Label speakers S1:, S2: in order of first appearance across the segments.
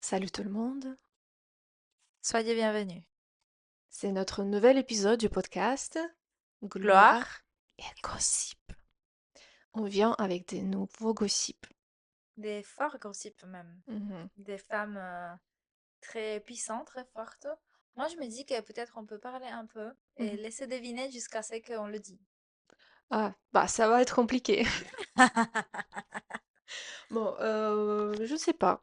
S1: Salut tout le monde,
S2: Soyez bienvenus.
S1: c'est notre nouvel épisode du podcast
S2: Gloire,
S1: Gloire et Gossip. On vient avec des nouveaux gossips.
S2: des forts gossips même.
S1: Mhm,
S2: Des femmes très puissantes, très fortes. Moi, je me dis que peut-être on peut parler un peu et
S1: mhm.
S2: laisser deviner jusqu'à ce qu'on le dit.
S1: Ah, bah ça va être compliqué. Bon, je sais pas.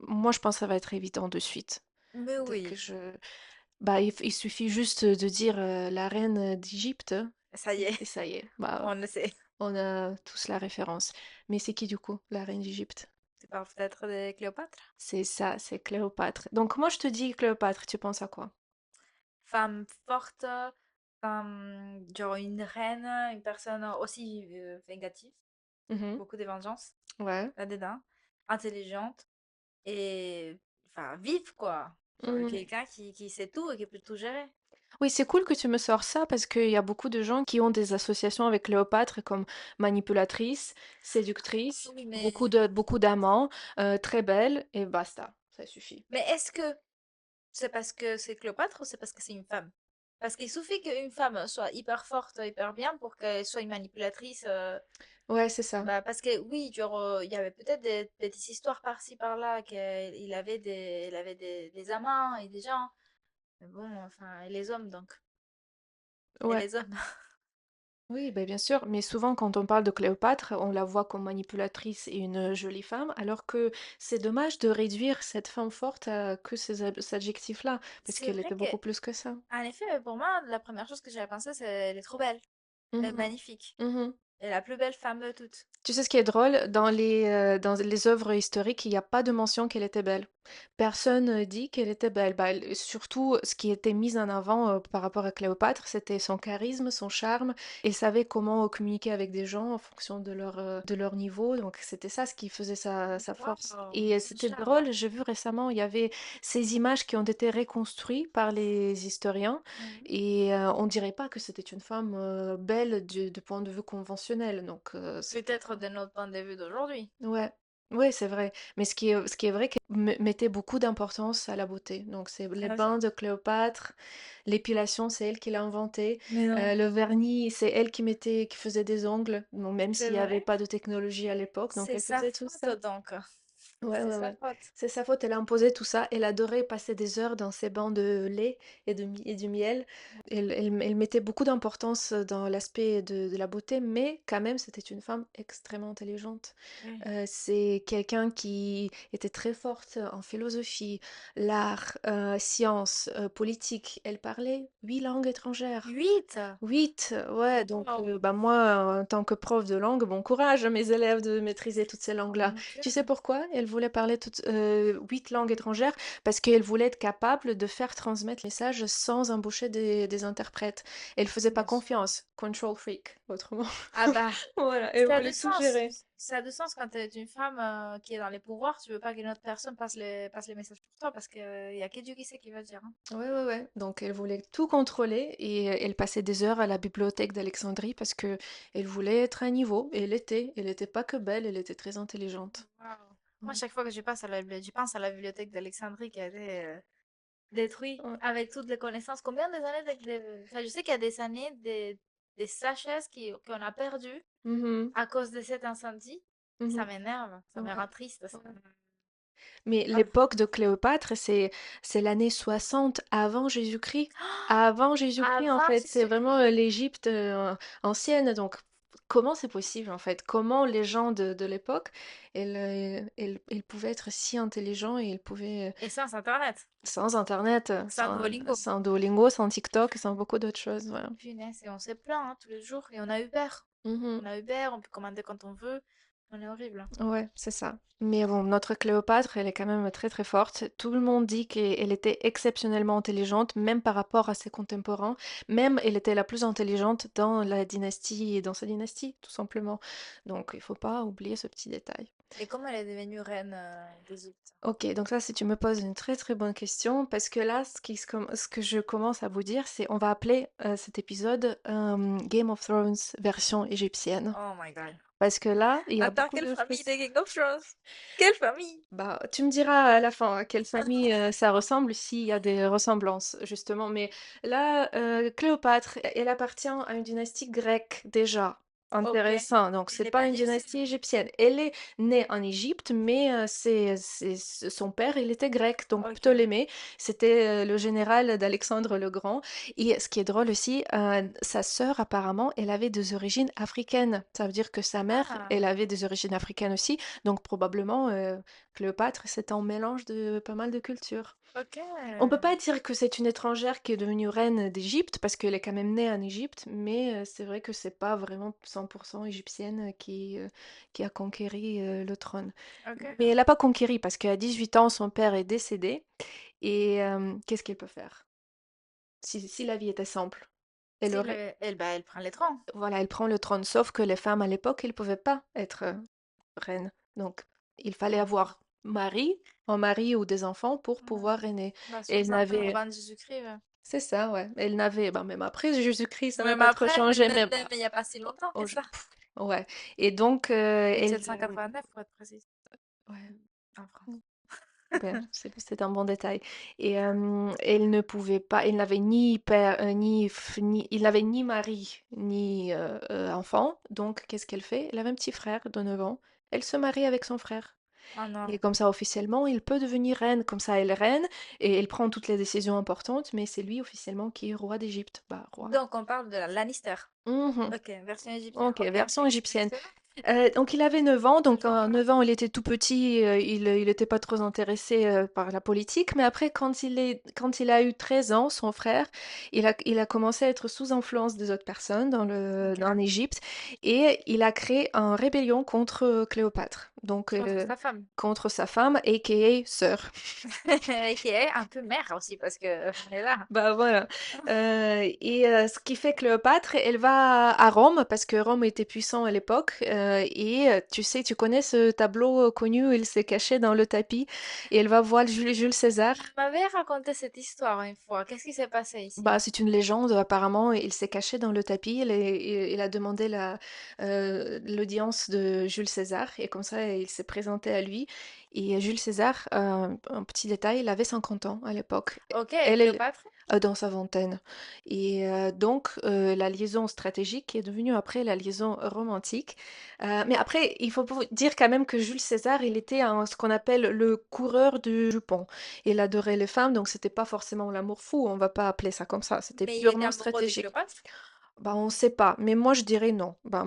S1: Moi, je pense que ça va être évident de suite.
S2: Mais
S1: Dès que
S2: oui,
S1: je... Bah, il suffit juste de dire la reine d'Égypte
S2: ça y est,
S1: et ça y est. Bah,
S2: on le sait.
S1: on a tous la référence. Mais c'est qui du coup, la reine d'Égypte?
S2: Tu parles peut-être de Cléopâtre?
S1: C'est ça, c'est Cléopâtre. Donc moi, je te dis Cléopâtre, tu penses à quoi?
S2: Femme forte, femme, genre une reine, une personne aussi végative,
S1: Mhm.
S2: beaucoup de vengeance
S1: Ouais.
S2: là-dedans, intelligente et enfin vive quoi. Genre
S1: Mmh.
S2: quelqu'un qui sait tout et qui peut tout gérer.
S1: Oui, c'est cool que tu me sors ça parce qu'il y a beaucoup de gens qui ont des associations avec Cléopâtre comme manipulatrice, séductrice,
S2: Oui,
S1: beaucoup d'amants, très belle et basta, ça suffit.
S2: mais est-ce que c'est parce que c'est Cléopâtre ou c'est parce que c'est une femme? Parce qu'il suffit qu'une femme soit hyper forte, hyper bien pour qu'elle soit une manipulatrice.
S1: Ouais, c'est ça.
S2: Bah, parce que oui, genre, il y avait peut-être des petites histoires par-ci par-là il avait des amants et des gens. Mais bon, enfin, et les hommes donc. Et
S1: Ouais.
S2: les hommes.
S1: Oui, ben bien sûr, mais souvent quand on parle de Cléopâtre, on la voit comme manipulatrice et une jolie femme, alors que c'est dommage de réduire cette femme forte à que ces adjectifs-là, parce
S2: C'est
S1: qu'elle
S2: vrai
S1: était
S2: que,
S1: beaucoup plus que ça.
S2: en effet, pour moi, la première chose que j'avais pensé, c'est elle est trop belle. Elle est
S1: Mhm.
S2: magnifique.
S1: Mhm.
S2: Elle est la plus belle femme de toutes.
S1: Tu sais ce qui est drôle? Dans les œuvres historiques, il n'y a pas de mention qu'elle était belle. Personne dit qu'elle était belle. Bah, surtout, ce qui était mis en avant par rapport à Cléopâtre, c'était son charisme, son charme. Elle savait comment communiquer avec des gens en fonction de leur niveau. Donc, c'était ça ce qui faisait sa force.
S2: Waouh,
S1: Et
S2: c'est
S1: c'était
S2: charmant.
S1: drôle, j'ai vu récemment, il y avait ces images qui ont été reconstruites par les historiens.
S2: Mhm.
S1: Et on dirait pas que c'était une femme belle du point de vue conventionnel. Donc, c'était
S2: Peut-être de notre point de vue d'aujourd'hui.
S1: ouais, ouais, c'est vrai. Mais ce qui est vrai, qu'elle mettait beaucoup d'importance à la beauté. Donc, c'est les
S2: Ah, ça.
S1: bains de Cléopâtre, l'épilation, c'est elle qui l'a inventé.
S2: Mais non.
S1: Le vernis, c'est elle qui mettait, qui faisait des ongles, bon, même
S2: C'est
S1: s'il n'y avait
S2: vrai?
S1: pas de technologie à l'époque. Donc,
S2: C'est
S1: elle
S2: sa
S1: faisait tout
S2: faute
S1: ça.
S2: donc.
S1: Ouais,
S2: C'est
S1: ouais,
S2: sa
S1: ouais.
S2: faute.
S1: C'est sa faute, elle a imposé tout ça. Elle adorait passer des heures dans ses bancs de lait et du miel. Elle mettait beaucoup d'importance dans l'aspect de la beauté, mais quand même, c'était une femme extrêmement intelligente.
S2: Oui.
S1: C'est quelqu'un qui était très forte en philosophie, l'art, sciences, politique. Elle parlait 8 langues étrangères.
S2: 8.
S1: 8, ouais, donc
S2: Wow.
S1: bah moi, en tant que prof de langue, bon courage à mes élèves de maîtriser toutes ces
S2: Oh
S1: langues-là.
S2: mon
S1: Tu
S2: Dieu.
S1: sais pourquoi elle voulait parler toutes 8 langues étrangères? Parce qu'elle voulait être capable de faire transmettre les messages sans embaucher des interprètes. Elle faisait pas
S2: Bien sûr.
S1: confiance, control freak, autrement.
S2: Ah bah,
S1: Voilà, elle
S2: ça a du
S1: voulait tout
S2: sens.
S1: gérer.
S2: Ça a du sens quand tu es une femme qui est dans les pouvoirs. Tu veux pas qu'une autre personne passe les messages pour toi parce qu'il y a que Dieu qui sait qui va dire, hein.
S1: Ouais, ouais, ouais. Donc elle voulait tout contrôler et elle passait des heures à la bibliothèque d'Alexandrie parce que elle voulait être à niveau. Et elle était. Elle était pas que belle, elle était très intelligente.
S2: Wow. Moi,
S1: Ouais.
S2: chaque fois que je pense à la bibliothèque d'Alexandrie qui a été détruite
S1: Ouais.
S2: avec toutes les connaissances. Combien des années enfin, je sais qu'il y a des années, des sagesse qu'on a perdues
S1: Mhm.
S2: à cause de cet incendie. Et ça
S1: Mhm.
S2: m'énerve, ça me
S1: Ouais,
S2: rend triste.
S1: ouais. Mais
S2: Ah,
S1: l'époque de Cléopâtre, c'est l'année 60 avant Jésus-Christ. Avant Jésus-Christ, en
S2: avant
S1: fait, c'est vraiment
S2: Jésus-Christ.
S1: l'Égypte ancienne. Donc, comment c'est possible, en fait? Comment les gens de l'époque, ils pouvaient être si intelligents et ils pouvaient,
S2: Et sans Internet,
S1: sans Internet,
S2: sans Duolingo.
S1: sans Duolingo, sans TikTok, sans beaucoup d'autres choses. Voilà.
S2: Punaise, et on s'est plaint hein, tous les jours. Et on a Uber.
S1: Mhm.
S2: On a Uber, on peut commander quand on veut. On est horrible.
S1: Ouais, c'est ça. Mais bon, notre Cléopâtre, elle est quand même très très forte. Tout le monde dit qu'elle était exceptionnellement intelligente, même par rapport à ses contemporains. Même elle était la plus intelligente dans la dynastie, dans sa dynastie, tout simplement. Donc il faut pas oublier ce petit détail.
S2: Et comment elle est devenue reine d'Égypte?
S1: Ok, donc ça, si tu me poses une très très bonne question, parce que là, ce que je commence à vous dire, c'est on va appeler cet épisode Game of Thrones version égyptienne.
S2: Oh my god.
S1: parce que là, il y a
S2: Attends,
S1: beaucoup
S2: quelle
S1: de
S2: famille de
S1: fruits.
S2: Game of Thrones? Quelle famille?
S1: Bah, tu me diras à la fin à quelle famille ça ressemble, s'il y a des ressemblances, justement. Mais là, Cléopâtre, elle appartient à une dynastie grecque déjà.
S2: Ok.
S1: Intéressant. Donc,
S2: Elle
S1: c'est
S2: n'est
S1: pas
S2: pas
S1: une
S2: égyptienne.
S1: dynastie égyptienne. Elle est née en Égypte, mais son père, il était grec. Donc,
S2: Ok.
S1: Ptolémée, c'était le général d'Alexandre le Grand. Et ce qui est drôle aussi, sa sœur, apparemment, elle avait des origines africaines. Ça veut dire que sa mère,
S2: Ah,
S1: elle avait des origines africaines aussi. Donc, probablement, Cléopâtre, c'est un mélange de pas mal de cultures.
S2: ok.
S1: On peut pas dire que c'est une étrangère qui est devenue reine d'Égypte, parce qu'elle est quand même née en Égypte, mais c'est vrai que c'est pas vraiment 100% égyptienne qui a conquéri le trône.
S2: Ok.
S1: Mais elle n'a pas conquéri, parce qu'à 18 ans, son père est décédé, et qu'est-ce qu'elle peut faire? Si la vie était simple, elle
S2: Si
S1: aurait...
S2: bah, elle prend les troncs.
S1: Voilà, elle prend le trône, sauf que les femmes à l'époque, elles ne pouvaient pas être reines. Donc, il fallait avoir un mari ou des enfants pour pouvoir régner.
S2: Bah,
S1: Et elle
S2: 60 ans
S1: n'avait...
S2: avant Jésus-Christ. Ouais.
S1: C'est ça, ouais. Elle n'avait... Ben, même après Jésus-Christ, ça n'a
S2: Même
S1: pas trop
S2: après,
S1: changé, mais...
S2: mais il n'y a pas si longtemps que ça.
S1: Ouais. Et donc, elle...
S2: 1789 pour être précise.
S1: Ouais.
S2: En France.
S1: Ben, c'est un bon détail. Et elle ne pouvait pas, elle n'avait ni père, il n'avait ni mari, ni enfant. Donc, qu'est-ce qu'elle fait? Elle avait un petit frère de 9 ans. Elle se marie avec son frère.
S2: Oh
S1: Et
S2: non.
S1: comme ça, officiellement, il peut devenir reine. Comme ça, elle est reine et elle prend toutes les décisions importantes, mais c'est lui officiellement qui est roi d'Égypte. Bah, roi.
S2: Donc on parle de la Lannister.
S1: Mhm.
S2: Ok, version égyptienne.
S1: Ok,
S2: Ok,
S1: version égyptienne.
S2: excellent.
S1: Donc il avait 9 ans, donc à 9 ans il était tout petit, il était pas trop intéressé par la politique, mais après quand il a eu 13 ans, son frère, il a commencé à être sous influence des autres personnes
S2: Ok.
S1: en Égypte et il a créé une rébellion contre Cléopâtre, donc
S2: Contre sa femme.
S1: contre sa femme, aka sœur.
S2: Qui est un peu mère aussi, parce que elle est là.
S1: Bah voilà. Et ce qui fait Cléopâtre, elle va à Rome parce que Rome était puissant à l'époque. Et tu sais, tu connais ce tableau connu où il s'est caché dans le tapis et elle va voir Jules César.
S2: Tu m'avais raconté cette histoire une fois. Qu'est-ce qui s'est passé
S1: Bah,
S2: ici?
S1: c'est une légende, apparemment. Il s'est caché dans le tapis. Il a demandé l'audience de Jules César et comme ça, il s'est présenté à lui. Et Jules César, un petit détail, il avait 50 ans à l'époque.
S2: Ok, et
S1: Elle,
S2: Cléopâtre?
S1: dans sa vingtaine. Et donc, la liaison stratégique est devenue après la liaison romantique. Mais après, il faut dire quand même que Jules César, il était ce qu'on appelle le coureur du jupon. Il adorait les femmes, donc c'était pas forcément l'amour fou, on va pas appeler ça comme ça, c'était
S2: Mais il était
S1: purement
S2: amoureux de
S1: stratégique.
S2: Cléopâtre?
S1: Bah, on sait pas, mais moi je dirais non. Bah,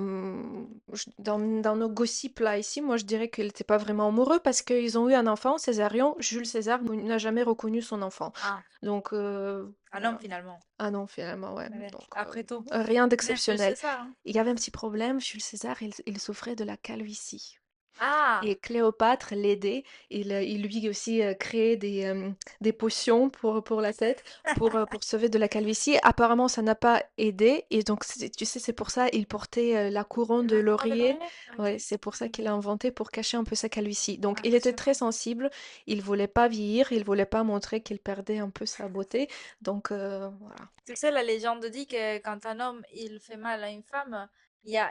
S1: dans nos gossips là ici, moi je dirais qu'il n'était pas vraiment amoureux parce qu'ils ont eu un enfant, Césarion. Jules César n'a jamais reconnu son enfant.
S2: Ah,
S1: Donc,
S2: un homme
S1: voilà.
S2: finalement.
S1: Ah non, finalement, ouais.
S2: Ouais,
S1: Donc,
S2: après tout.
S1: rien
S2: Même Jules
S1: d'exceptionnel.
S2: César, hein.
S1: Il y avait un petit problème, Jules César, il souffrait de la calvitie.
S2: Ah,
S1: Et Cléopâtre l'aidait. Il lui aussi créait des potions pour la tête, pour sauver de la calvitie. Apparemment, ça n'a pas aidé. Et donc, tu sais, c'est pour ça il portait la couronne de
S2: la couronne de
S1: laurier.
S2: laurier? Ok.
S1: Ouais, c'est pour ça qu'il a inventé pour cacher un peu sa calvitie. Donc, il était très
S2: Impressionnant.
S1: sensible. Il voulait pas vieillir. Il voulait pas montrer qu'il perdait un peu sa beauté. Donc, voilà.
S2: Tu sais, la légende dit que quand un homme il fait mal à une femme,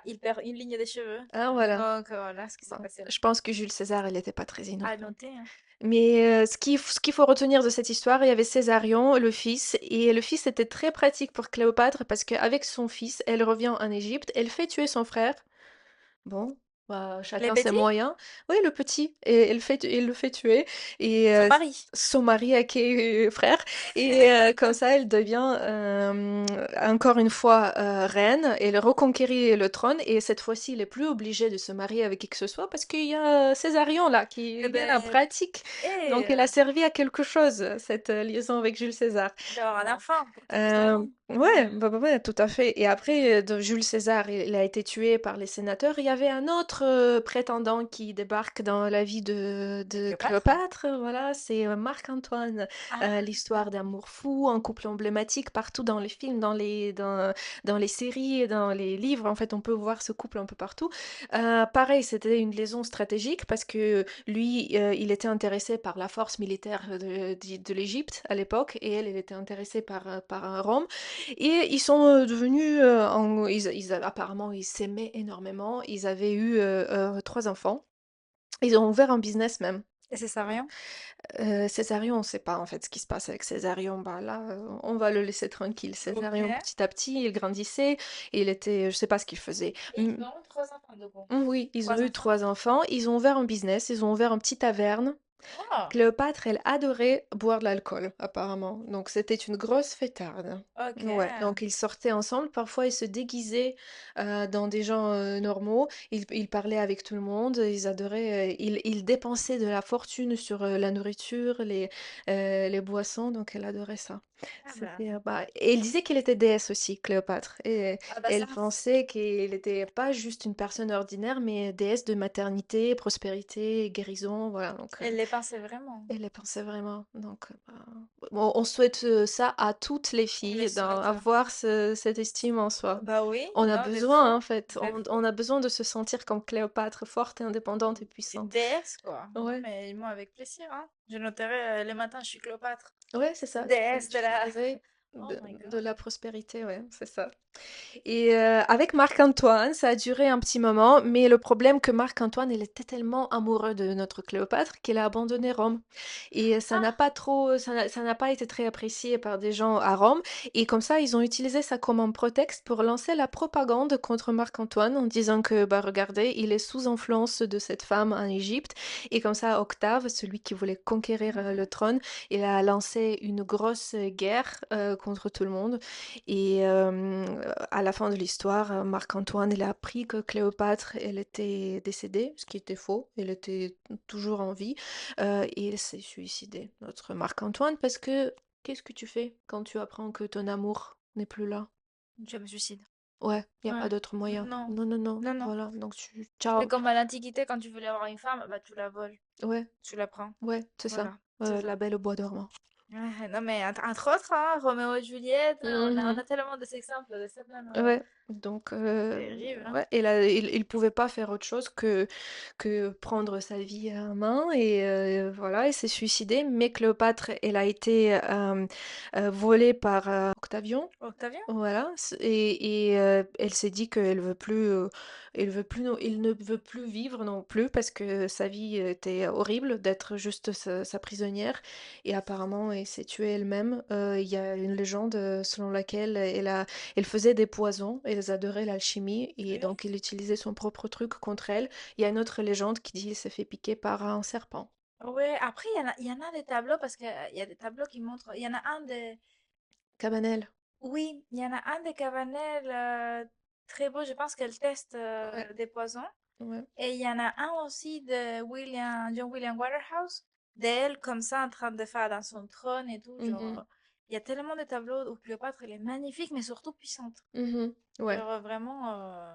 S2: il perd une ligne de cheveux.
S1: Ah, voilà.
S2: Donc voilà ce qui s'est
S1: Bon,
S2: passé là.
S1: je pense que Jules César, il n'était pas très
S2: À
S1: innocent.
S2: noter, hein.
S1: Mais ce qu'il faut retenir de cette histoire, il y avait Césarion, le fils, et le fils était très pratique pour Cléopâtre parce qu'avec son fils, elle revient en Égypte, elle fait tuer son frère. Bon, bah,
S2: Les
S1: chacun ses
S2: petits,
S1: moyens. Oui, le petit, et il le fait tuer. Et
S2: son mari.
S1: son mari a qui est frère. Et comme ça, elle devient encore une fois reine. Elle reconquérit le trône. Et cette fois-ci, elle est plus obligée de se marier avec qui que ce soit parce qu'il y a Césarion là qui
S2: Eh
S1: est en
S2: ben,
S1: pratique. Donc, elle a servi à quelque chose, cette liaison avec Jules César.
S2: d'avoir un enfant pour qu'ils puissent régner.
S1: Ouais, ouais, tout à fait. Et après, Jules César, il a été tué par les sénateurs. Il y avait un autre autre prétendant qui débarque dans la vie de
S2: Cléopâtre?
S1: Cléopâtre, voilà, c'est Marc-Antoine.
S2: Ah,
S1: L'histoire d'amour fou, un couple emblématique partout dans les films, dans les séries, et dans les livres. En fait, on peut voir ce couple un peu partout. Pareil, c'était une liaison stratégique parce que lui, il était intéressé par la force militaire de l'Égypte à l'époque et elle était intéressée par Rome. Et ils sont devenus, apparemment, ils s'aimaient énormément. Ils avaient eu 3 enfants. Ils ont ouvert un business même.
S2: et c'est ça rien?
S1: Césarion, on ne sait pas en fait ce qui se passe avec Césarion. Bah là, on va le laisser tranquille.
S2: Ok.
S1: Césarion, petit à petit, il grandissait. Et il était, je sais pas ce qu'il faisait.
S2: Et ils ont 3 enfants de coup.
S1: Oui, ils ont
S2: Trois
S1: eu
S2: enfants?
S1: 3 enfants. Ils ont ouvert un business. Ils ont ouvert un petit taverne.
S2: Oh,
S1: Cléopâtre, elle adorait boire de l'alcool, apparemment. Donc c'était une grosse fêtarde.
S2: ok.
S1: Ouais, donc ils sortaient ensemble. Parfois, ils se déguisaient dans des gens normaux. Ils parlaient avec tout le monde. Ils adoraient. Ils dépensaient de la fortune sur la nourriture, les boissons. Donc elle adorait ça.
S2: Ah bah,
S1: Et il disait qu'il était déesse aussi, Cléopâtre. Et
S2: ah bah ça,
S1: elle pensait qu'il n'était pas juste une personne ordinaire, mais déesse de maternité, prospérité, guérison, voilà. Donc,
S2: elle les pensait vraiment.
S1: elle les pensait vraiment. Donc, bon, on souhaite ça à toutes les
S2: On les
S1: filles,
S2: souhaite.
S1: avoir cette estime en soi.
S2: Bah oui,
S1: On a
S2: non, de
S1: besoin,
S2: fou.
S1: hein, en fait.
S2: De
S1: On
S2: fou.
S1: a besoin de se sentir comme Cléopâtre, forte et indépendante et
S2: Une
S1: puissante.
S2: déesse, quoi. Non,
S1: Ouais,
S2: mais moi, avec plaisir, hein. Je noterai les matins, je suis Cléopâtre.
S1: ouais, c'est ça.
S2: Déesse de
S1: Tu
S2: la...
S1: dirais
S2: Oh my
S1: de
S2: god.
S1: la prospérité, ouais, c'est ça. Et avec Marc-Antoine, ça a duré un petit moment, mais le problème que Marc-Antoine, il était tellement amoureux de notre Cléopâtre qu'il a abandonné Rome. Et
S2: Ah,
S1: ça n'a pas été très apprécié par des gens à Rome. Et comme ça, ils ont utilisé ça comme un prétexte pour lancer la propagande contre Marc-Antoine en disant que, bah, regardez, il est sous influence de cette femme en Égypte. Et comme ça, Octave, celui qui voulait conquérir le
S2: mhm.
S1: trône, il a lancé une grosse guerre contre tout le monde. Et à la fin de l'histoire, Marc-Antoine, il a appris que Cléopâtre, elle était décédée, ce qui était faux. Elle était toujours en vie. Et il s'est suicidé, notre Marc-Antoine, parce que qu'est-ce que tu fais quand tu apprends que ton amour n'est plus là?
S2: Je me suicide.
S1: Ouais, il n'y a
S2: Ouais.
S1: pas d'autre moyen.
S2: Non.
S1: Non, non, non.
S2: Non, non.
S1: Voilà, donc
S2: C'est
S1: ciao.
S2: comme à l'Antiquité, quand tu voulais avoir une femme, bah tu la voles.
S1: Ouais,
S2: Tu la prends.
S1: ouais, c'est ça.
S2: Voilà. C'est
S1: La
S2: ça.
S1: Belle au bois dormant.
S2: Ouais, non, mais entre autres, hein, Roméo et Juliette, on
S1: Mhm.
S2: a tellement d'exemples de cette même
S1: Ouais, donc
S2: terrible, hein.
S1: ouais, et là, il pouvait pas faire autre chose que prendre sa vie en main et voilà, il s'est suicidé. Mais Cléopâtre, elle a été volée par Octavian.
S2: Octavien?
S1: Voilà, et elle s'est dit qu'elle veut plus, il ne veut plus vivre non plus parce que sa vie était horrible d'être juste sa prisonnière. Et apparemment, elle s'est tuée elle-même. Il y a une légende selon laquelle elle faisait des poisons, elle adorait l'alchimie et
S2: Oui.
S1: donc il utilisait son propre truc contre elle. Il y a une autre légende qui dit qu'il s'est fait piquer par un serpent.
S2: Ouais, après, il y en a des tableaux, parce qu'il y a des tableaux qui montrent. Il y en a un de.
S1: Cabanel.
S2: Oui, il y en a un de Cabanel très beau, je pense qu'elle teste
S1: Ouais,
S2: des poisons.
S1: ouais.
S2: Et il y en a un aussi de John William Waterhouse, d'elle comme ça en train de faire dans son trône et tout. Genre,
S1: Mhm,
S2: il y a tellement de tableaux où Cléopâtre, elle est magnifique, mais surtout puissante.
S1: mhm, ouais.
S2: Genre, vraiment,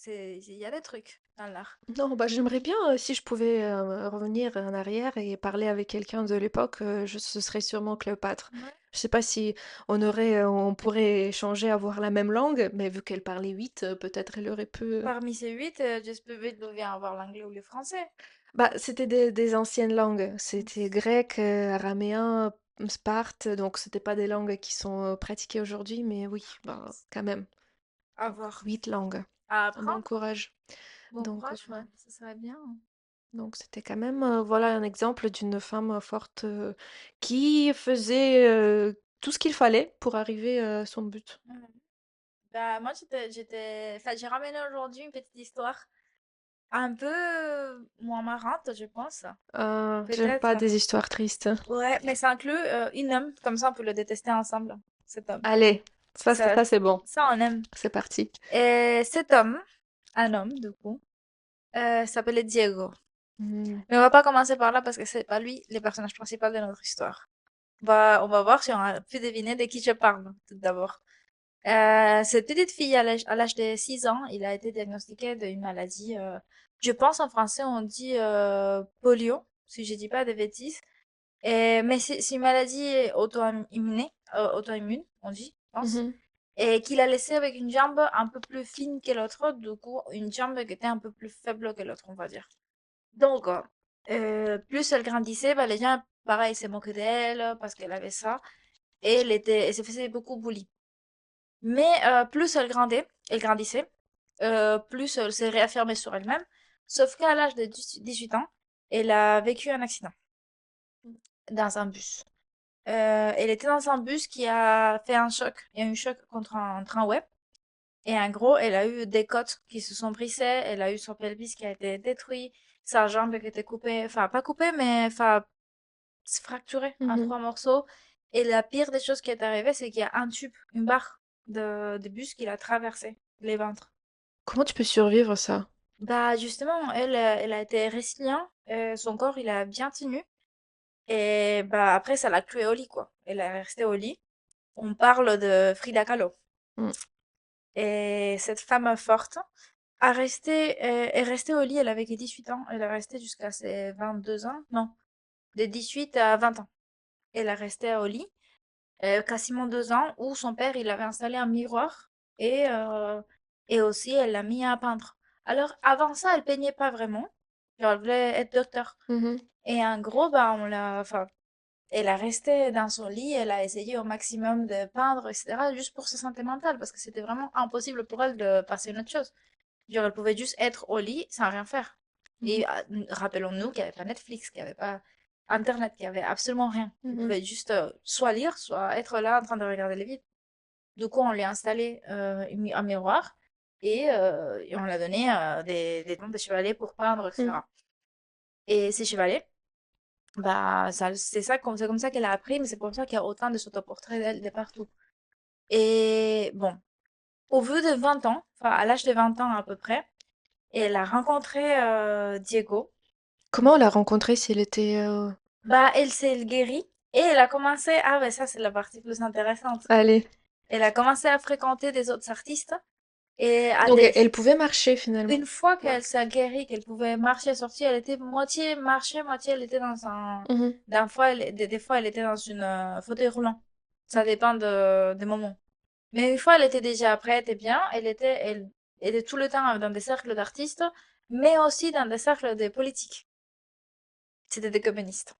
S2: il y a des trucs dans l'art.
S1: Non, bah, j'aimerais bien, si je pouvais revenir en arrière et parler avec quelqu'un de l'époque, ce serait sûrement Cléopâtre.
S2: Ouais.
S1: Je sais pas si on pourrait échanger, avoir la même langue, mais vu qu'elle parlait 8, peut-être elle aurait pu.
S2: Parmi ces 8, j'espère bien avoir l'anglais ou le français.
S1: Bah, c'était des anciennes langues. C'était grec, araméen, sparte, donc c'était pas des langues qui sont pratiquées aujourd'hui, mais oui, bah, quand même.
S2: À
S1: Donc,
S2: voir.
S1: 8 langues.
S2: À
S1: Bon
S2: apprendre.
S1: courage.
S2: Bon
S1: Donc,
S2: courage, ouais, ça serait bien.
S1: Donc c'était quand même, voilà un exemple d'une femme forte qui faisait tout ce qu'il fallait pour arriver à son but.
S2: Mhm. Bah, moi, enfin, j'ai ramené aujourd'hui une petite histoire un peu moins marrante, je pense.
S1: J'aime
S2: Peut-être.
S1: pas des histoires tristes.
S2: Ouais, mais ça inclut un homme, comme ça on peut le détester ensemble, cet homme.
S1: Allez,
S2: Ça,
S1: ça c'est bon.
S2: ça on aime.
S1: C'est parti.
S2: Et cet homme, un homme du coup, s'appelait Diego.
S1: Hmm.
S2: Mais on va pas commencer par là parce que c'est pas lui le personnage principal de notre histoire. On va voir si on a pu deviner de qui je parle, tout d'abord. Cette petite fille, à l'âge de 6 ans, il a été diagnostiqué d'une maladie, je pense en français on dit polio, si je dis pas de bêtises. Mais c'est une maladie auto-immune, on dit, je pense.
S1: Mhm.
S2: Et qu'il a laissé avec une jambe un peu plus fine que l'autre, du coup, une jambe qui était un peu plus faible que l'autre, on va dire. Donc, plus elle grandissait, bah, les gens, pareil, se moquaient d'elle parce qu'elle avait ça. Et elle se faisait beaucoup bully. Mais plus elle grandissait, plus elle s'est réaffirmée sur elle-même. Sauf qu'à l'âge de 18 ans, elle a vécu un accident dans un bus. Elle était dans un bus qui a fait un choc. Il y a eu un choc contre un train web. Et en gros, elle a eu des côtes qui se sont brisées. Elle a eu son pelvis qui a été détruit. Sa jambe qui a été coupée. Enfin, pas coupée, mais enfin, fracturée en
S1: Mhm.
S2: 3 morceaux. Et la pire des choses qui est arrivée, c'est qu'il y a un tube, une barre de bus qui l'a traversé les ventres.
S1: Comment tu peux survivre ça?
S2: Bah, justement, elle a été résiliente. Son corps, il a bien tenu. Et bah, après, ça l'a clouée au lit, quoi. Elle est restée au lit. On parle de Frida Kahlo.
S1: Mm.
S2: Et cette femme forte est restée au lit, elle avait que 18 ans, elle est restée jusqu'à ses 22 ans, non, de 18 à 20 ans. Elle est restée au lit, quasiment 2 ans, où son père, il avait installé un miroir et aussi elle l'a mis à peindre. Alors, avant ça, elle peignait pas vraiment. Genre, elle voulait être docteur.
S1: Mhm.
S2: Et en gros, bah, enfin, elle a resté dans son lit, elle a essayé au maximum de peindre, etc., juste pour sa santé mentale, parce que c'était vraiment impossible pour elle de passer à une autre chose. Genre, elle pouvait juste être au lit sans rien faire.
S1: Mhm.
S2: Et rappelons-nous qu'il n'y avait pas Netflix, qu'il n'y avait pas Internet, qu'il n'y avait absolument rien. Elle
S1: Mhm.
S2: pouvait juste soit lire, soit être là en train de regarder les vides. Du coup, on lui a installé un miroir et on lui a donné des dents de chevalet pour peindre,
S1: Mhm.
S2: etc. Et ces chevalets, bah, c'est comme ça qu'elle a appris, mais c'est pour ça qu'il y a autant de autoportraits d'elle de partout. Et bon, au vu de 20 ans, enfin, à l'âge de 20 ans à peu près, elle a rencontré Diego.
S1: Comment on l'a rencontré s'il était...
S2: Bah, elle s'est guérie et elle a commencé, ah ouais, ça c'est la partie plus intéressante.
S1: Allez.
S2: Elle a commencé à fréquenter des autres artistes et
S1: Donc elle pouvait marcher finalement.
S2: une fois qu'elle s'est guérie, qu'elle pouvait marcher, sortir, elle était moitié marcher, moitié elle était dans
S1: Mhm.
S2: des fois elle était dans une fauteuil roulant. Ça
S1: Ok.
S2: dépend des moments. Mais une fois elle était déjà prête et bien, elle était tout le temps dans des cercles d'artistes, mais aussi dans des cercles de politiques. C'était des communistes.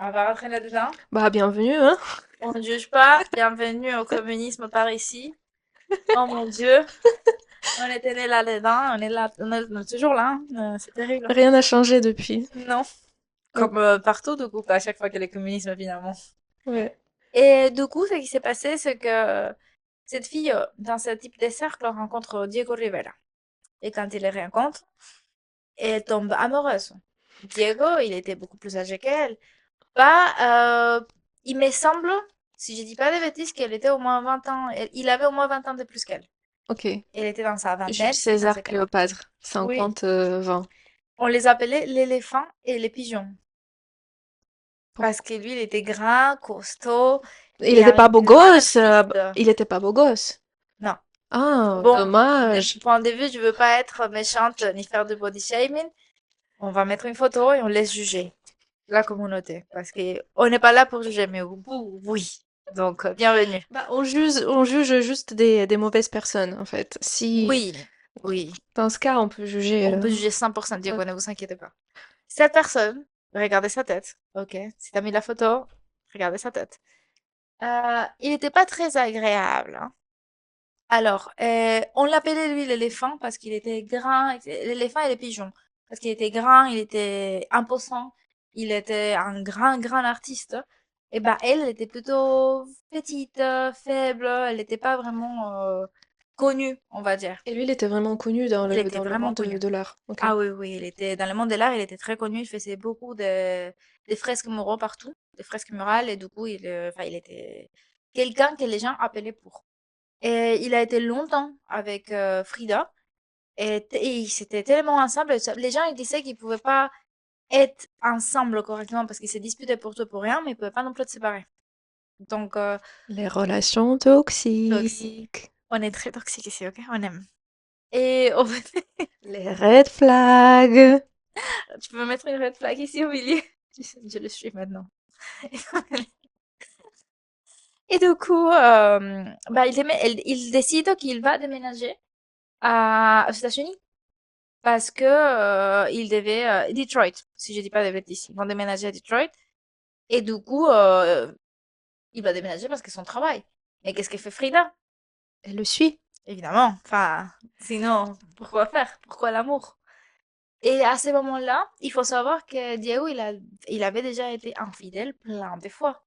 S2: On va rentrer là-dedans.
S1: Bah bienvenue, hein?
S2: On ne juge pas. Bienvenue au communisme par ici. Oh mon Dieu. On était né là-dedans. On est là. On est toujours là, hein. C'est terrible.
S1: Rien n'a changé depuis.
S2: Non.
S1: Ok.
S2: Comme partout, du coup, à chaque fois qu'il y a le communisme, finalement.
S1: Ouais.
S2: Et du coup, ce qui s'est passé, c'est que cette fille, dans ce type de cercle, rencontre Diego Rivera. Et quand il les rencontre, elle tombe amoureuse. Diego, il était beaucoup plus âgé qu'elle. Il me semble, si je dis pas de bêtises, qu'elle était au moins 20 ans. Il avait au moins 20 ans de plus qu'elle.
S1: Ok.
S2: Elle était dans sa
S1: Jules
S2: vingtaine quand
S1: César
S2: c'est qu'elle a rencontré.
S1: Cléopâtre.
S2: Oui,
S1: 50, 20.
S2: on les appelait l'éléphant et les pigeons. Parce
S1: Pourquoi?
S2: que lui, il était grand, costaud
S1: Il
S2: et
S1: était
S2: un
S1: pas beau
S2: grand
S1: gosse.
S2: artiste.
S1: Il était pas beau gosse.
S2: Non.
S1: Ah,
S2: Bon, de mon
S1: dommage.
S2: point de vue, je veux pas être méchante ni faire de body shaming. On va mettre une photo et on laisse juger la communauté. Parce que on n'est pas là pour juger, mais vous, oui. Donc, bienvenue.
S1: Bah, on juge juste des mauvaises personnes, en fait. Si,
S2: Oui, oui.
S1: dans ce cas, on peut juger.
S2: On peut juger 100%
S1: Ouais.
S2: Diego, ne vous inquiétez pas. Cette personne, regardez sa tête. Ok. Si t'as mis la photo, regardez sa tête. Il était pas très agréable, hein. Alors, on l'appelait lui l'éléphant parce qu'il était grand. L'éléphant et les pigeons. Parce qu'il était grand, il était imposant, il était un grand artiste. Et bah, elle était plutôt petite, faible, elle n'était pas vraiment connue, on va dire.
S1: Et lui, il était vraiment connu
S2: Elle était
S1: dans le
S2: vraiment
S1: monde
S2: connue.
S1: de l'art. Ok.
S2: Ah oui, oui, il était dans le monde de l'art, il était très connu, il faisait beaucoup des fresques muraux partout, des fresques murales, et du coup, enfin, il était quelqu'un que les gens appelaient pour. Et il a été longtemps avec Frida, et ils étaient tellement ensemble, les gens ils disaient qu'ils pouvaient pas être ensemble correctement parce qu'ils se disputaient pour tout et pour rien, mais ils pouvaient pas non plus se séparer. Donc,
S1: Les relations
S2: toxique.
S1: toxiques.
S2: On est très toxique ici, ok? On aime. Et en fait,
S1: Les red flags.
S2: tu peux mettre une red flag ici au milieu. Je le suis maintenant. Et du coup, bah, il décide qu'il va déménager aux États-Unis parce que il devait Detroit, si je dis pas de bêtises. Ils vont déménager à Detroit et du coup, il va déménager parce que son travail. Mais qu'est-ce que fait Frida?
S1: Elle le suit.
S2: Évidemment. Enfin, sinon, pourquoi faire? Pourquoi l'amour? Et à ce moment-là, il faut savoir que Diego, il avait déjà été infidèle plein de fois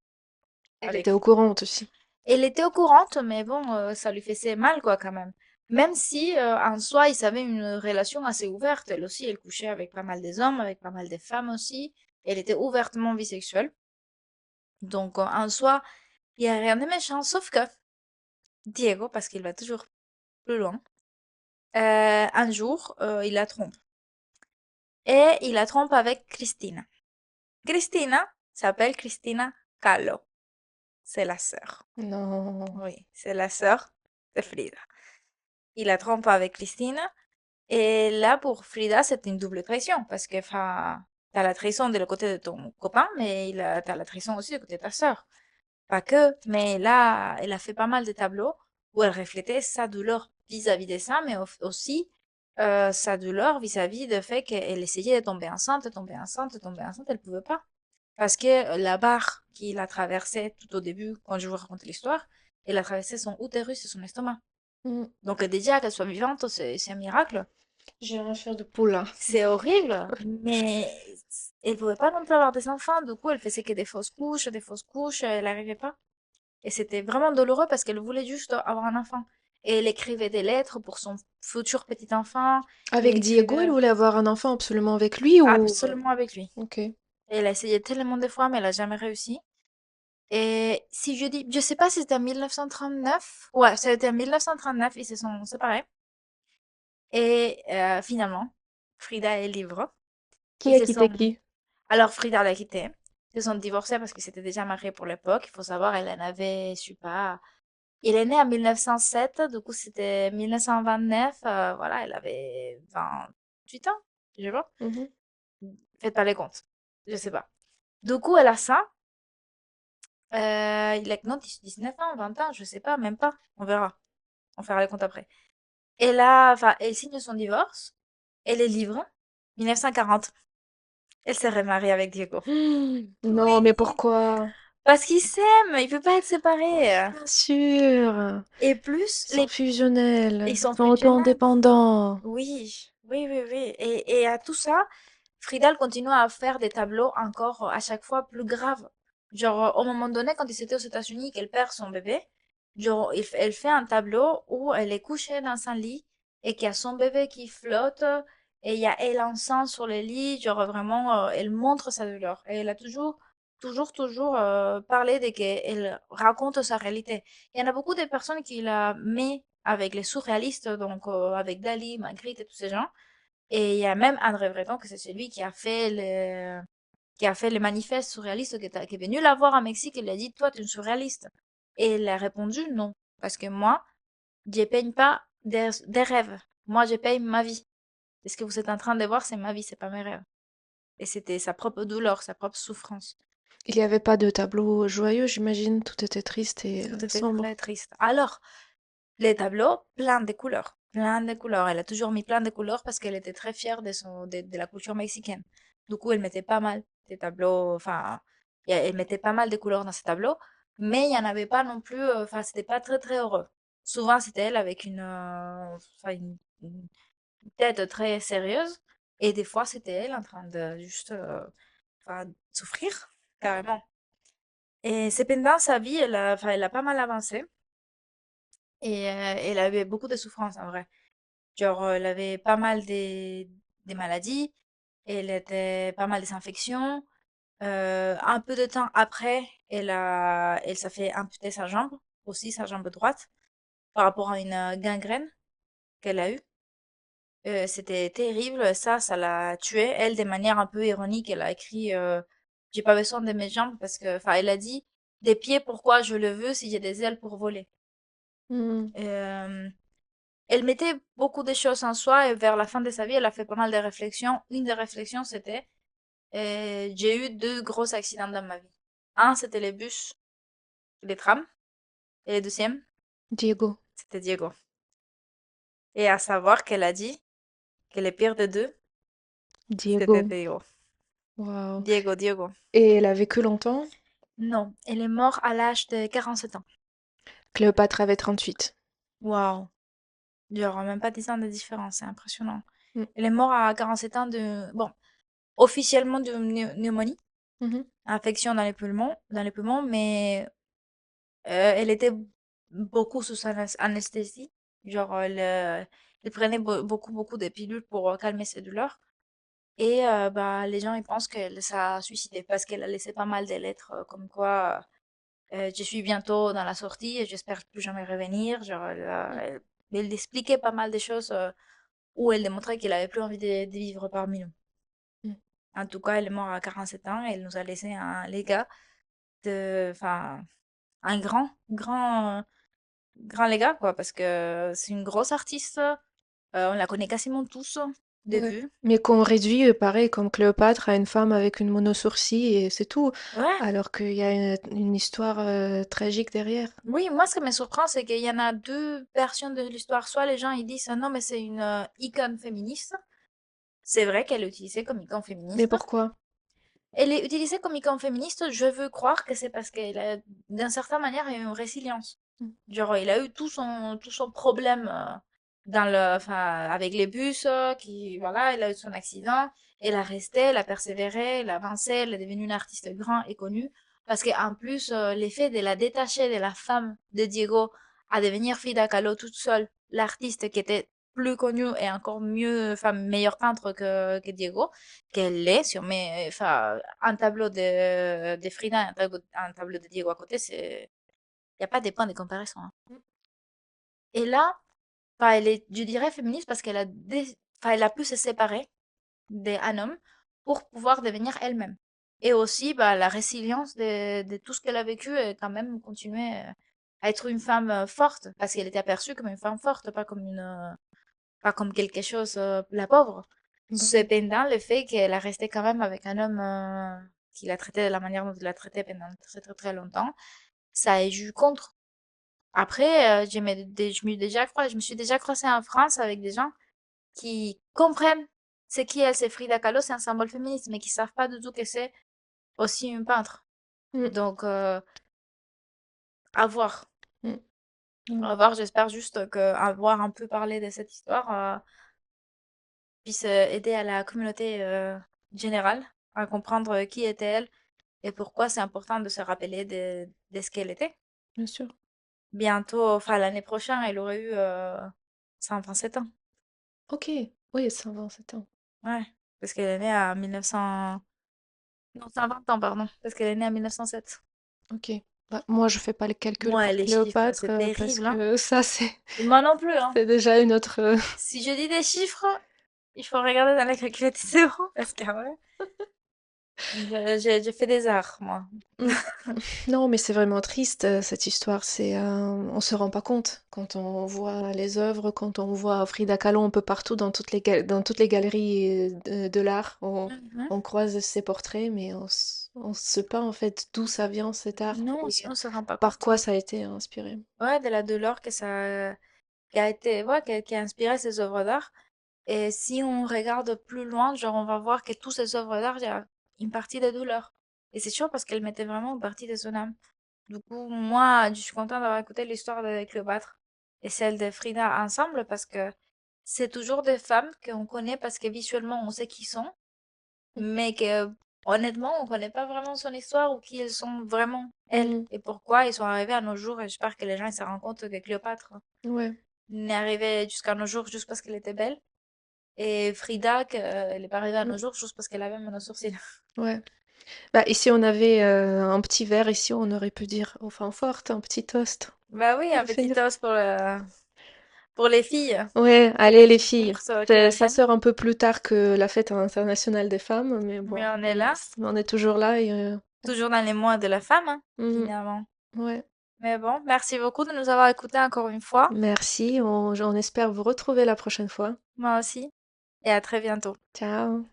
S1: Elle était
S2: avec.
S1: au courant aussi.
S2: Elle était au courante, mais bon, ça lui faisait mal, quoi, quand même. Même si, en soi, ils avaient une relation assez ouverte. Elle aussi, elle couchait avec pas mal des hommes, avec pas mal de femmes aussi. Elle était ouvertement bisexuelle. Donc, en soi, il y a rien de méchant, sauf que Diego, parce qu'il va toujours plus loin, un jour, il la trompe. Et il la trompe avec Christina. Christina s'appelle Christina Kahlo. C'est la sœur.
S1: Non.
S2: Oui, c'est la sœur de Frida. Il la trompe avec Christina. Et là, pour Frida, c'est une double trahison, parce que, enfin, t'as la trahison de le côté de ton copain, mais t'as la trahison aussi du côté de ta sœur. Pas que, mais là, elle a fait pas mal de tableaux où elle reflétait sa douleur vis-à-vis de ça, mais aussi sa douleur vis-à-vis du fait qu'elle essayait de tomber enceinte, tomber enceinte, tomber enceinte, elle pouvait pas. Parce que la barre qu'il a traversée tout au début, quand je vous raconte l'histoire, elle a traversé son utérus et son estomac.
S1: Mm.
S2: Donc déjà qu'elle soit vivante, c'est un miracle.
S1: J'ai un chair de poule là.
S2: C'est horrible, mais elle pouvait pas non plus avoir des enfants. Du coup, elle faisait que des fausses couches, elle n'arrivait pas. Et c'était vraiment douloureux parce qu'elle voulait juste avoir un enfant. Et elle écrivait des lettres pour son futur petit enfant. Elle
S1: Avec Diego, elle
S2: écrivait
S1: voulait avoir un enfant absolument avec lui ou...
S2: absolument avec lui.
S1: Ok.
S2: Et elle a essayé tellement de fois, mais elle a jamais réussi. Et si je dis, je sais pas si c'était en 1939. Ouais, c'était en 1939, ils se sont séparés. Et finalement, Frida est libre.
S1: Qui
S2: Ils
S1: a
S2: se
S1: quitté
S2: sont
S1: qui?
S2: Alors Frida l'a quitté. Ils se sont divorcés parce qu'ils s'étaient déjà mariés pour l'époque. Il faut savoir, elle en avait, je sais pas. Il est né en 1907, du coup c'était 1929. Voilà, elle avait 28 ans, je sais pas.
S1: Mhm.
S2: Faites pas les comptes, je sais pas. Du coup, elle a ça. Il a non 19 ans, 20 ans, je sais pas, même pas. On verra. On fera les comptes après. Et là, enfin, elle signe son divorce. Elle est libre. 1940. Elle s'est remariée avec Diego.
S1: Non, mais
S2: Oui.
S1: pourquoi?
S2: Parce qu'ils s'aiment, ils peuvent pas être séparés.
S1: Bien sûr.
S2: Et plus,
S1: Ils sont
S2: ils
S1: fusionnels. Ils
S2: sont
S1: sont
S2: fusionnels.
S1: auto-indépendants.
S2: Oui, oui, oui, oui. Et à tout ça, Frida continue à faire des tableaux encore à chaque fois plus graves. Genre, au moment donné, quand ils étaient aux États-Unis, qu'elle perd son bébé, genre, elle fait un tableau où elle est couchée dans un lit et qu'il y a son bébé qui flotte et il y a elle enceinte sur le lit. Genre, vraiment, elle montre sa douleur. Et elle a toujours parlé de qu'elle raconte sa réalité. Il y en a beaucoup de personnes qui la met avec les surréalistes, donc avec Dali, Magritte et tous ces gens. Et il y a même André Breton, que c'est celui qui a fait le manifeste surréaliste, qui est venu la voir à Mexique et lui a dit, toi, tu es une surréaliste. Et elle a répondu non. Parce que moi, je peigne pas des rêves. Moi, je peigne ma vie. Et ce que vous êtes en train de voir, c'est ma vie, c'est pas mes rêves. Et c'était sa propre douleur, sa propre souffrance.
S1: Il n'y avait pas de tableau joyeux, j'imagine. Tout était triste et
S2: Tout était
S1: sombre.
S2: très triste. Alors, les tableaux, plein de couleurs. Plein de couleurs. Elle a toujours mis plein de couleurs parce qu'elle était très fière de la culture mexicaine. Du coup, elle mettait pas mal des tableaux, enfin, elle mettait pas mal de couleurs dans ses tableaux, mais il n'y en avait pas non plus, enfin, c'était pas très très heureux. Souvent, c'était elle avec enfin, une tête très sérieuse, et des fois, c'était elle en train de juste, enfin, souffrir, carrément. Et cependant, sa vie, enfin, elle a pas mal avancé, et elle avait beaucoup de souffrances en vrai. Genre, elle avait pas mal des maladies, elle était pas mal des infections. Un peu de temps après, elle s'est fait amputer sa jambe, aussi sa jambe droite, par rapport à une gangrène qu'elle a eue. C'était terrible, ça l'a tuée. Elle, de manière un peu ironique, elle a écrit, j'ai pas besoin de mes jambes parce que, enfin, elle a dit, Des pieds, pourquoi je le veux si j'ai des ailes pour voler?
S1: Mhm.
S2: Euh, Elle mettait beaucoup de choses en soi et vers la fin de sa vie, elle a fait pas mal de réflexions. Une des réflexions, c'était j'ai eu deux gros accidents dans ma vie. Un, c'était les bus, les trams, et le deuxième,
S1: Diego.
S2: c'était Diego. Et à savoir qu'elle a dit que le pire des deux, c'était
S1: Diego.
S2: Diego.
S1: Waouh.
S2: Diego, Diego.
S1: Et elle a vécu longtemps?
S2: Non, elle est morte à l'âge de 47 ans.
S1: Cléopâtre avait 38.
S2: Waouh. Genre, même pas 10 ans de différence, c'est impressionnant.
S1: Mm.
S2: Elle est morte à 47 ans de, bon, officiellement de pneumonie,
S1: Mhm.
S2: infection dans les poumons, mais elle était beaucoup sous anesthésie. Genre, elle prenait beaucoup de pilules pour calmer ses douleurs. Et bah, les gens ils pensent qu'elle s'est suicidée parce qu'elle a laissé pas mal de lettres comme quoi je suis bientôt dans la sortie et j'espère plus jamais revenir. Genre,
S1: Mm.
S2: elle expliquait pas mal de choses où elle démontrait qu'elle avait plus envie de vivre parmi nous.
S1: Mm.
S2: En tout cas, elle est morte à 47 ans et elle nous a laissé un légat enfin, un grand légat, quoi, parce que c'est une grosse artiste. On la connaît quasiment tous de
S1: Ouais.
S2: vue.
S1: Mais qu'on réduit, pareil, comme Cléopâtre, à une femme avec une monosourcil et c'est tout.
S2: Ouais.
S1: Alors qu'il y a une histoire tragique derrière.
S2: Oui, moi, ce qui me surprend, c'est qu'il y en a deux versions de l'histoire. Soit les gens, ils disent, ah non, mais c'est une icône féministe. C'est vrai qu'elle est utilisée comme icône
S1: Mais
S2: féministe.
S1: pourquoi?
S2: Elle est utilisée comme icône féministe, je veux croire que c'est parce qu'elle a, d'une certaine manière, une résilience.
S1: Mm.
S2: Genre, il a eu tout son problème dans le, enfin, avec les bus, voilà, il a eu son accident. Elle a resté, elle a persévéré, elle a avancé, elle est devenue une artiste grande et connue. Parce qu'en plus, l'effet de la détacher de la femme de Diego à devenir Frida Kahlo toute seule, l'artiste qui était plus connue et encore mieux, enfin, meilleur peintre que Diego, qu'elle est sur mes, enfin, un tableau de Frida et un tableau de Diego à côté, il n'y a pas des points de comparaison, hein. Et là, enfin, elle est, je dirais féministe parce enfin, elle a pu se séparer d'un homme pour pouvoir devenir elle-même. Et aussi, bah, la résilience de tout ce qu'elle a vécu et quand même continuer à être une femme forte parce qu'elle était aperçue comme une femme forte, pas comme quelque chose, la pauvre.
S1: Bah oui.
S2: Cependant, le fait qu'elle a resté quand même avec un homme qui l'a traité de la manière dont il l'a traité pendant très longtemps, ça a eu contre. Après, je me suis déjà croisée en France avec des gens qui comprennent ce qui est, c'est Frida Kahlo, c'est un symbole féministe, mais qui savent pas du tout que c'est aussi une peintre.
S1: Mm.
S2: Donc, à voir.
S1: Mm. Mm.
S2: À voir, j'espère juste que avoir un peu parlé de cette histoire puisse aider à la communauté générale à comprendre qui était elle et pourquoi c'est important de se rappeler de ce qu'elle était.
S1: Bien sûr.
S2: Bientôt, enfin l'année prochaine, elle aurait eu 127 ans.
S1: Ok. Oui, 127 ans.
S2: Ouais, parce qu'elle est née à 1900. Non, 120 ans, pardon, parce qu'elle est née en 1907.
S1: Ok. Bah, moi, je fais pas le calcul
S2: Moi,
S1: pour
S2: les chiffres,
S1: Cléopâtre
S2: c'est
S1: parce
S2: terrible, hein.
S1: que ça, c'est
S2: Moi non plus, hein.
S1: c'est déjà une autre.
S2: Si je dis des chiffres, il faut regarder dans la calculatrice zéro, parce que ouais, je fais des arts, moi.
S1: Mm. Non, mais c'est vraiment triste cette histoire. On se rend pas compte quand on voit les œuvres, quand on voit Frida Kahlo un peu partout dans toutes les galeries de l'art.
S2: Mhm.
S1: On croise ses portraits, mais on sait pas en fait d'où ça vient cet art
S2: Non,
S1: et
S2: on se rend pas
S1: par
S2: compte.
S1: quoi ça a été inspiré.
S2: Ouais, de la douleur que ça, qui a été, ouais, qui a inspiré ces œuvres d'art. Et si on regarde plus loin, genre, on va voir que toutes ces œuvres d'art, il y a une partie de douleur. Et c'est sûr parce qu'elle mettait vraiment une partie de son âme. Du coup, moi, je suis contente d'avoir écouté l'histoire de Cléopâtre et celle de Frida ensemble parce que c'est toujours des femmes qu'on connaît parce que visuellement, on sait qui sont, mais que, honnêtement, on connaît pas vraiment son histoire ou qui elles sont vraiment, elles,
S1: Mm.
S2: et pourquoi ils sont arrivés à nos jours. Et j'espère que les gens ils se rendent compte que Cléopâtre
S1: Ouais.
S2: n'est arrivée jusqu'à nos jours juste parce qu'elle était belle. Et Frida, elle est pas arrivée à
S1: Mm.
S2: nos jours juste parce qu'elle avait mon sourcil.
S1: Ouais. Bah, ici, on avait un petit verre, ici, on aurait pu dire au fin forte, un petit toast.
S2: Bah oui, un
S1: Pour
S2: petit
S1: finir.
S2: toast pour les filles,
S1: Ouais, allez les filles.
S2: pour ceux qui
S1: Ça
S2: reviennent.
S1: sort un peu plus tard que la fête internationale des femmes, mais
S2: Mais
S1: bon,
S2: on est là.
S1: on est toujours là et
S2: Toujours dans les mois de la femme, hein,
S1: Mhm.
S2: finalement.
S1: Ouais.
S2: Mais bon, merci beaucoup de nous avoir écoutés encore une fois.
S1: Merci. On espère vous retrouver la prochaine fois.
S2: Moi aussi. Et à très bientôt.
S1: Ciao.